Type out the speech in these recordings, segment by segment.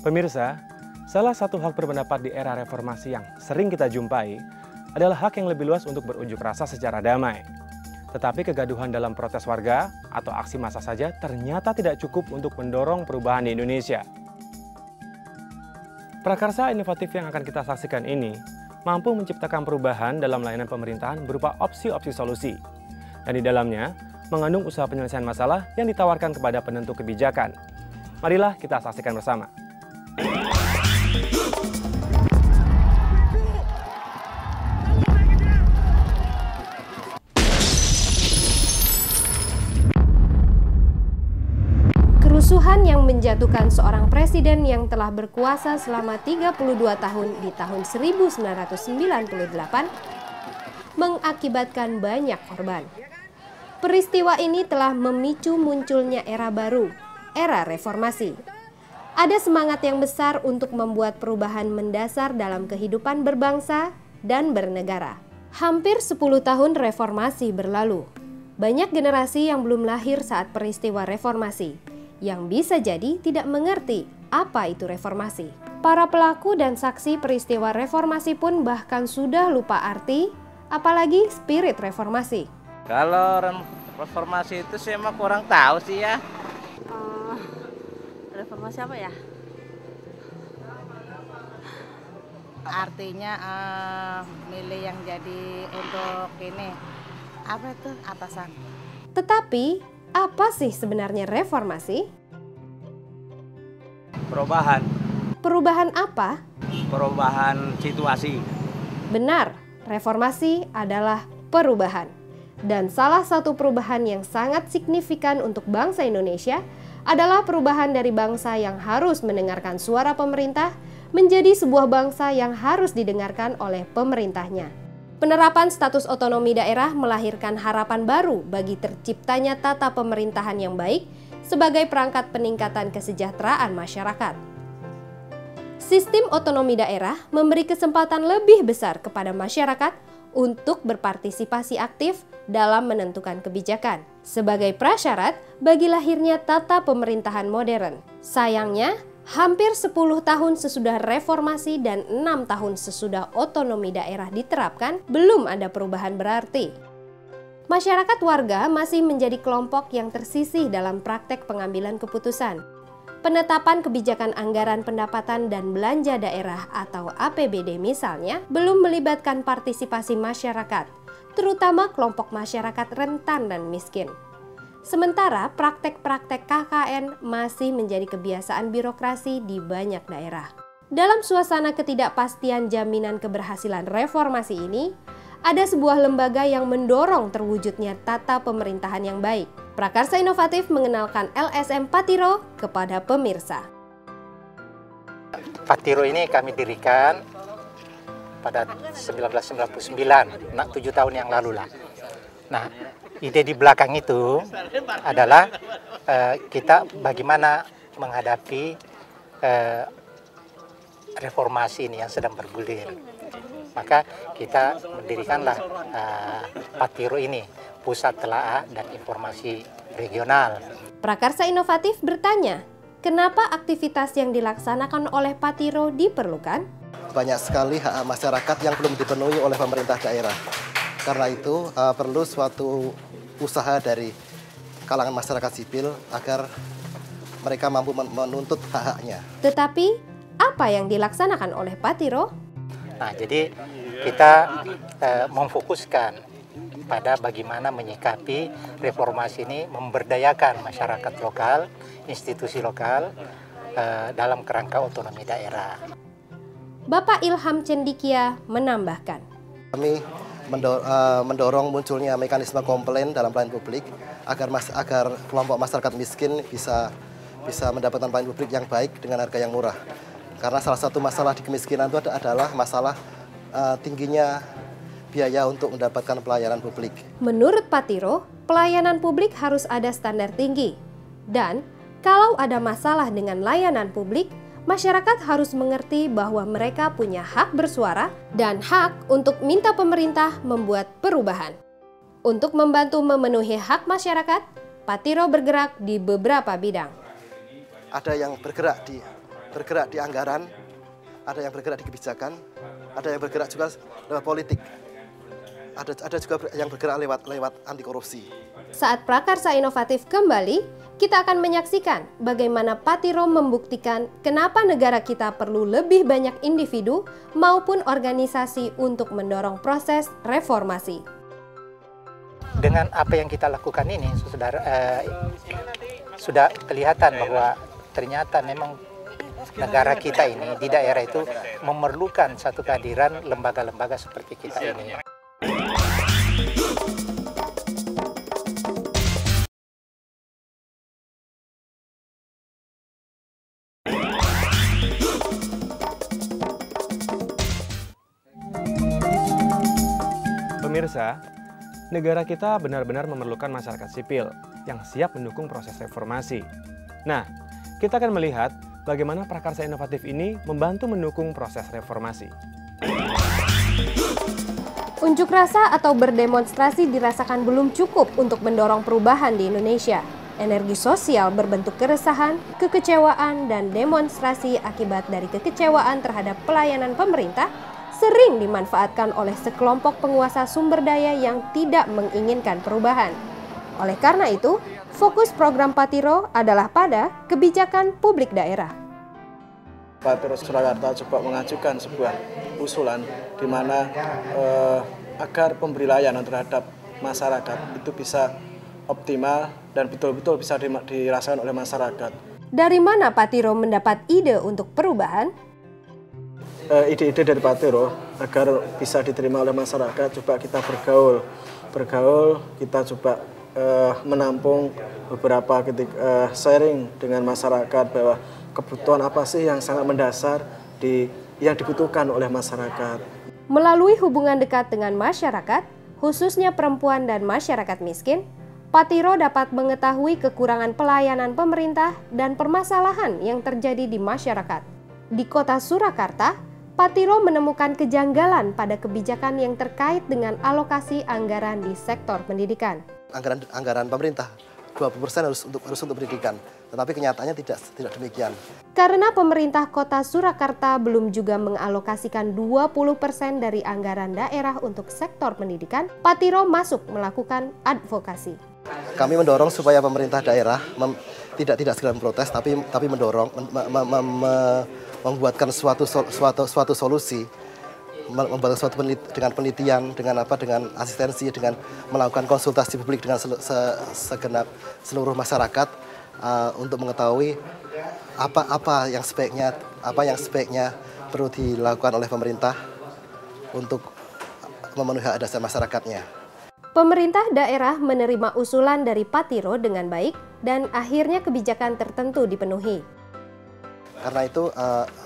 Pemirsa, salah satu hak berpendapat di era reformasi yang sering kita jumpai adalah hak yang lebih luas untuk berunjuk rasa secara damai. Tetapi kegaduhan dalam protes warga atau aksi massa saja ternyata tidak cukup untuk mendorong perubahan di Indonesia. Prakarsa inovatif yang akan kita saksikan ini mampu menciptakan perubahan dalam layanan pemerintahan berupa opsi-opsi solusi. Dan di dalamnya mengandung usaha penyelesaian masalah yang ditawarkan kepada penentu kebijakan. Marilah kita saksikan bersama. Kerusuhan yang menjatuhkan seorang presiden yang telah berkuasa selama 32 tahun di tahun 1998 mengakibatkan banyak korban. Peristiwa ini telah memicu munculnya era baru, era reformasi. Ada semangat yang besar untuk membuat perubahan mendasar dalam kehidupan berbangsa dan bernegara. Hampir 10 tahun reformasi berlalu. Banyak generasi yang belum lahir saat peristiwa reformasi, yang bisa jadi tidak mengerti apa itu reformasi. Para pelaku dan saksi peristiwa reformasi pun bahkan sudah lupa arti, apalagi spirit reformasi. Kalau reformasi itu saya mah kurang tahu sih ya. Reformasi apa ya? Artinya milih yang jadi untuk ini, apa itu, atasan. Tetapi, apa sih sebenarnya reformasi? Perubahan. Perubahan apa? Perubahan situasi. Benar, reformasi adalah perubahan. Dan salah satu perubahan yang sangat signifikan untuk bangsa Indonesia adalah perubahan dari bangsa yang harus mendengarkan suara pemerintah menjadi sebuah bangsa yang harus didengarkan oleh pemerintahnya. Penerapan status otonomi daerah melahirkan harapan baru bagi terciptanya tata pemerintahan yang baik sebagai perangkat peningkatan kesejahteraan masyarakat. Sistem otonomi daerah memberi kesempatan lebih besar kepada masyarakat untuk berpartisipasi aktif dalam menentukan kebijakan sebagai prasyarat bagi lahirnya tata pemerintahan modern. Sayangnya, hampir 10 tahun sesudah reformasi dan 6 tahun sesudah otonomi daerah diterapkan, belum ada perubahan berarti. Masyarakat warga masih menjadi kelompok yang tersisih dalam praktek pengambilan keputusan. Penetapan kebijakan anggaran pendapatan dan belanja daerah atau APBD misalnya, belum melibatkan partisipasi masyarakat, terutama kelompok masyarakat rentan dan miskin. Sementara praktek-praktek KKN masih menjadi kebiasaan birokrasi di banyak daerah. Dalam suasana ketidakpastian jaminan keberhasilan reformasi ini, ada sebuah lembaga yang mendorong terwujudnya tata pemerintahan yang baik. Prakarsa Inovatif mengenalkan LSM Patiro kepada pemirsa. Patiro ini kami dirikan pada 1999, 7 tahun yang lalu lah. Nah, ide di belakang itu adalah kita bagaimana menghadapi reformasi ini yang sedang bergulir. Maka kita mendirikanlah Patiro ini, Pusat Telaah dan Informasi Regional. Prakarsa Inovatif bertanya, kenapa aktivitas yang dilaksanakan oleh Patiro diperlukan? Banyak sekali hak masyarakat yang belum dipenuhi oleh pemerintah daerah. Karena itu perlu suatu usaha dari kalangan masyarakat sipil agar mereka mampu menuntut hak-haknya. Tetapi, apa yang dilaksanakan oleh Patiro? Nah, jadi kita memfokuskan pada bagaimana menyikapi reformasi ini, memberdayakan masyarakat lokal, institusi lokal dalam kerangka otonomi daerah. Bapak Ilham Cendikia menambahkan, kami mendorong munculnya mekanisme komplain dalam pelayanan publik agar kelompok masyarakat miskin bisa mendapatkan pelayanan publik yang baik dengan harga yang murah. Karena salah satu masalah di kemiskinan itu adalah masalah tingginya biaya untuk mendapatkan pelayanan publik. Menurut Patiro, pelayanan publik harus ada standar tinggi. Dan kalau ada masalah dengan layanan publik, masyarakat harus mengerti bahwa mereka punya hak bersuara dan hak untuk minta pemerintah membuat perubahan. Untuk membantu memenuhi hak masyarakat, Patiro bergerak di beberapa bidang. Ada yang bergerak di bergerak di anggaran, ada yang bergerak di kebijakan, ada yang bergerak juga lewat politik, ada juga yang bergerak lewat anti korupsi. Saat Prakarsa Inovatif kembali, kita akan menyaksikan bagaimana Patiro membuktikan kenapa negara kita perlu lebih banyak individu maupun organisasi untuk mendorong proses reformasi. Dengan apa yang kita lakukan ini, sudah kelihatan bahwa ternyata memang negara kita ini di daerah itu memerlukan satu kehadiran lembaga-lembaga seperti kita ini. Pemirsa, negara kita benar-benar memerlukan masyarakat sipil yang siap mendukung proses reformasi. Nah, kita akan melihat bagaimana Prakarsa Inovatif ini membantu mendukung proses reformasi. Unjuk rasa atau berdemonstrasi dirasakan belum cukup untuk mendorong perubahan di Indonesia. Energi sosial berbentuk keresahan, kekecewaan, dan demonstrasi akibat dari kekecewaan terhadap pelayanan pemerintah sering dimanfaatkan oleh sekelompok penguasa sumber daya yang tidak menginginkan perubahan. Oleh karena itu, fokus program Patiro adalah pada kebijakan publik daerah. Patiro Surakarta coba mengajukan sebuah usulan di mana agar pemberi layanan terhadap masyarakat itu bisa optimal dan betul-betul bisa dirasakan oleh masyarakat. Dari mana Patiro mendapat ide untuk perubahan? Ide-ide dari Patiro agar bisa diterima oleh masyarakat, coba kita bergaul, kita coba menampung beberapa sharing dengan masyarakat bahwa kebutuhan apa sih yang sangat mendasar yang dibutuhkan oleh masyarakat. Melalui hubungan dekat dengan masyarakat, khususnya perempuan dan masyarakat miskin, Patiro dapat mengetahui kekurangan pelayanan pemerintah dan permasalahan yang terjadi di masyarakat. Di kota Surakarta, Patiro menemukan kejanggalan pada kebijakan yang terkait dengan alokasi anggaran di sektor pendidikan. Anggaran pemerintah 20% harus untuk pendidikan, tetapi kenyataannya tidak demikian. Karena pemerintah kota Surakarta belum juga mengalokasikan 20% dari anggaran daerah untuk sektor pendidikan, Patiro masuk melakukan advokasi. Kami mendorong supaya pemerintah daerah tidak segera memprotes, tapi mendorong membuatkan suatu solusi, membuat suatu dengan penelitian, dengan asistensi, dengan melakukan konsultasi publik dengan segenap seluruh masyarakat untuk mengetahui apa yang sebaiknya perlu dilakukan oleh pemerintah untuk memenuhi hak dasar masyarakatnya. Pemerintah daerah menerima usulan dari Patiro dengan baik dan akhirnya kebijakan tertentu dipenuhi. Karena itu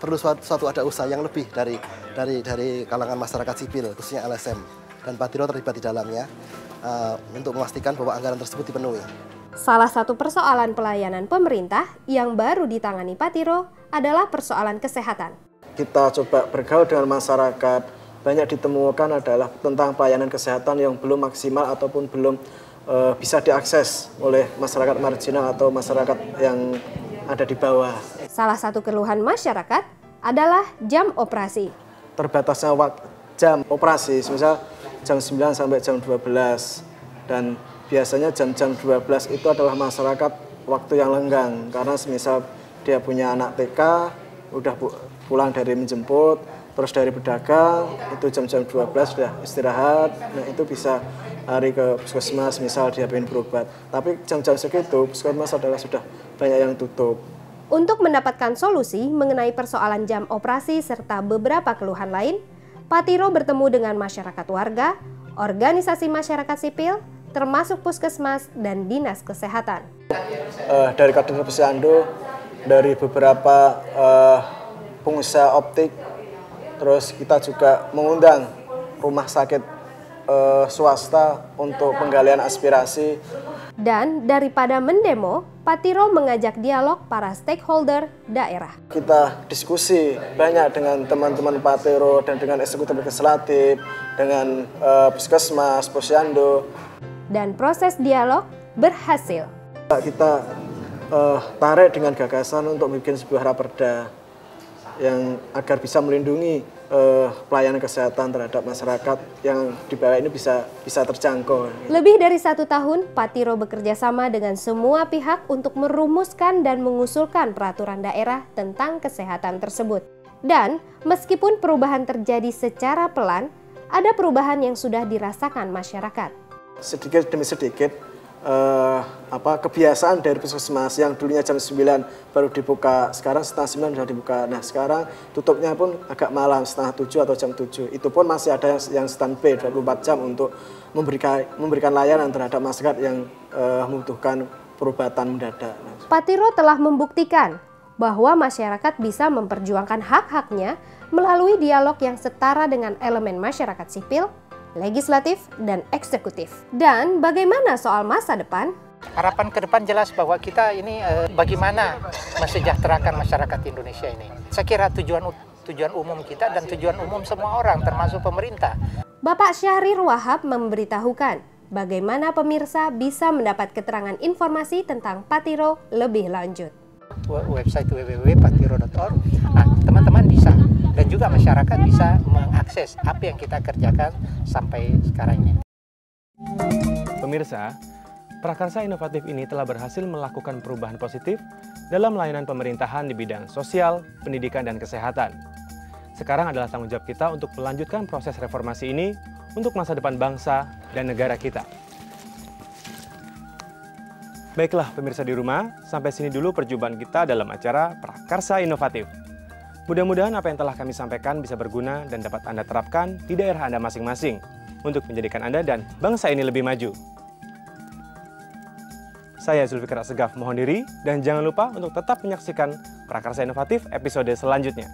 perlu suatu ada usaha yang lebih dari kalangan masyarakat sipil, khususnya LSM, dan Patiro terlibat di dalamnya untuk memastikan bahwa anggaran tersebut dipenuhi. Salah satu persoalan pelayanan pemerintah yang baru ditangani Patiro adalah persoalan kesehatan. Kita coba bergaul dengan masyarakat, banyak ditemukan adalah tentang pelayanan kesehatan yang belum maksimal ataupun belum bisa diakses oleh masyarakat marginal atau masyarakat yang ada di bawah. Salah satu keluhan masyarakat adalah jam operasi. Terbatasnya jam operasi, misal jam 9 sampai jam 12. Dan biasanya jam-jam 12 itu adalah masyarakat waktu yang lenggang. Karena misal dia punya anak TK, udah pulang dari menjemput, terus dari berdagang, itu jam-jam 12 sudah istirahat. Nah itu bisa lari ke puskesmas, misal dia ingin berobat. Tapi jam-jam segitu, puskesmas adalah sudah banyak yang tutup. Untuk mendapatkan solusi mengenai persoalan jam operasi serta beberapa keluhan lain, Patiro bertemu dengan masyarakat warga, organisasi masyarakat sipil, termasuk puskesmas dan dinas kesehatan. Dari Kader Posyandu, dari beberapa pengusaha optik, terus kita juga mengundang rumah sakit swasta untuk penggalian aspirasi. Dan daripada mendemo, Patiro mengajak dialog para stakeholder daerah. Kita diskusi banyak dengan teman-teman Patiro dan dengan eksekutif legislatif, dengan puskesmas, posyandu. Dan proses dialog berhasil. Kita tarik dengan gagasan untuk membuat sebuah raperda yang agar bisa melindungi pelayanan kesehatan terhadap masyarakat yang di bawah ini bisa terjangkau. Lebih dari 1 tahun, Patiro bekerja sama dengan semua pihak untuk merumuskan dan mengusulkan peraturan daerah tentang kesehatan tersebut. Dan meskipun perubahan terjadi secara pelan, ada perubahan yang sudah dirasakan masyarakat. Sedikit demi sedikit, kebiasaan dari puskesmas yang dulunya jam 9 baru dibuka, sekarang setengah 9 sudah dibuka. Nah sekarang tutupnya pun agak malam, setengah 7 atau jam 7. Itu pun masih ada yang standby 24 jam untuk memberikan layanan terhadap masyarakat yang membutuhkan perobatan mendadak. Patiro telah membuktikan bahwa masyarakat bisa memperjuangkan hak-haknya melalui dialog yang setara dengan elemen masyarakat sipil, legislatif, dan eksekutif. Dan bagaimana soal masa depan? Harapan ke depan jelas bahwa kita ini bagaimana mensejahterakan masyarakat Indonesia ini. Saya kira tujuan umum kita dan tujuan umum semua orang termasuk pemerintah. Bapak Syahrir Wahab memberitahukan bagaimana pemirsa bisa mendapat keterangan informasi tentang Patiro lebih lanjut. Website www.patiro.org. Nah, teman-teman bisa dan juga masyarakat bisa mengakses apa yang kita kerjakan sampai sekarang ini. Pemirsa, prakarsa inovatif ini telah berhasil melakukan perubahan positif dalam layanan pemerintahan di bidang sosial, pendidikan, dan kesehatan. Sekarang adalah tanggung jawab kita untuk melanjutkan proses reformasi ini untuk masa depan bangsa dan negara kita. Baiklah pemirsa di rumah, sampai sini dulu perjumpaan kita dalam acara Prakarsa Inovatif. Mudah-mudahan apa yang telah kami sampaikan bisa berguna dan dapat Anda terapkan di daerah Anda masing-masing untuk menjadikan Anda dan bangsa ini lebih maju. Saya Zulfikar Assegaf mohon diri dan jangan lupa untuk tetap menyaksikan Prakarsa Inovatif episode selanjutnya.